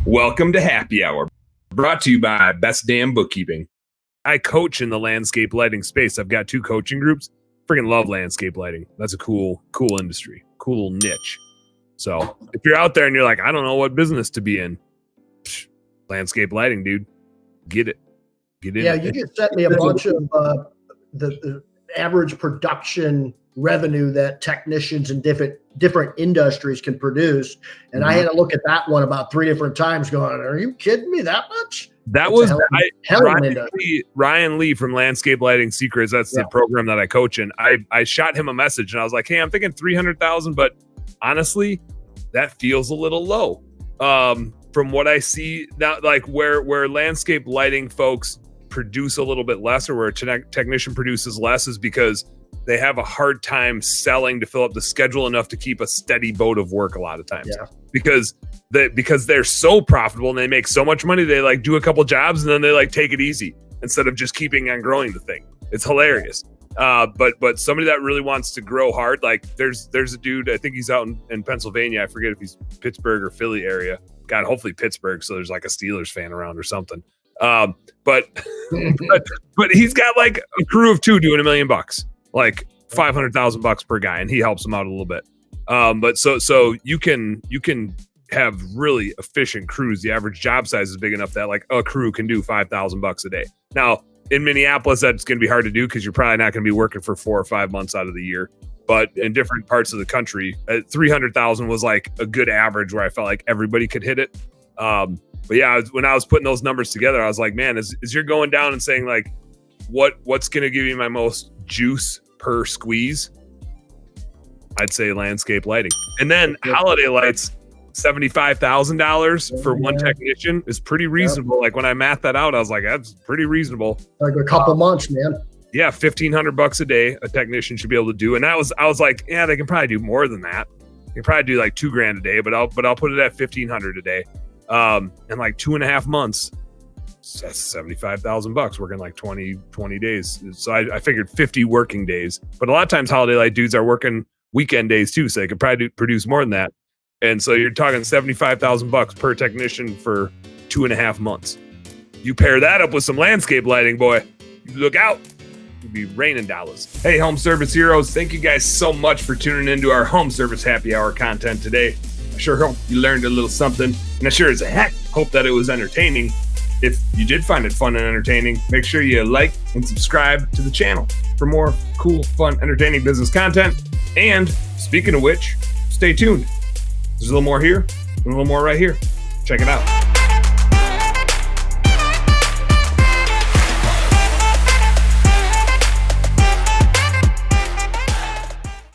Welcome to Happy Hour, brought to you by Best Damn Bookkeeping. I coach in the landscape lighting space. I've got 2 coaching groups. Freaking love landscape lighting. That's a cool industry, cool little niche. So if you're out there and you're like, I don't know what business to be in, landscape lighting, dude, get it. Get in. Yeah, you can send me a bunch of the average production revenue that technicians in different industries can produce. And I had to look at that one about 3 different times going, are you kidding me that much? That was Ryan Lee from Landscape Lighting Secrets. That's the program that I coach in. I shot him a message and I was like, hey, I'm thinking 300,000, but honestly, that feels a little low. From what I see now, like where landscape lighting folks produce a little bit less, or where a technician produces less, is because they have a hard time selling to fill up the schedule enough to keep a steady boat of work a lot of times. Yeah. Because they're so profitable and they make so much money, they like do a couple jobs and then they like take it easy instead of just keeping on growing the thing. It's hilarious. But somebody that really wants to grow hard, like there's a dude, I think he's out in Pennsylvania. I forget if he's Pittsburgh or Philly area. God, hopefully Pittsburgh. So there's like a Steelers fan around or something. But he's got like a crew of 2 doing $1 million, like $500,000 per guy, and he helps them out a little bit. But so you can have really efficient crews. The average job size is big enough that like a crew can do $5,000 a day. Now in Minneapolis, that's going to be hard to do because you're probably not going to be working for 4 or 5 months out of the year. But in different parts of the country, 300,000 was like a good average where I felt like everybody could hit it. But yeah, when I was putting those numbers together, I was like, man, as you're going down and saying like, what's going to give you my most juice per squeeze? I'd say landscape lighting. And then holiday lights, $75,000 for one technician is pretty reasonable. Yep. Like when I mathed that out, I was like, that's pretty reasonable. Like a couple months, man. Yeah, $1,500 a day a technician should be able to do. And I was like, yeah, they can probably do more than that. They can probably do like $2,000 a day, but I'll put it at $1,500 a day. In like 2.5 months, that's $75,000 working like 20 days. So I figured 50 working days, but a lot of times holiday light dudes are working weekend days too. So they could probably produce more than that. And so you're talking $75,000 per technician for 2.5 months. You pair that up with some landscape lighting, boy, you look out. It'll be raining dollars. Hey, home service heroes. Thank you guys so much for tuning into our home service happy hour content today. I sure hope you learned a little something, and I sure as heck hope that it was entertaining. If you did find it fun and entertaining, make sure you like and subscribe to the channel for more cool, fun, entertaining business content. And speaking of which, stay tuned. There's a little more here and a little more right here. Check it out.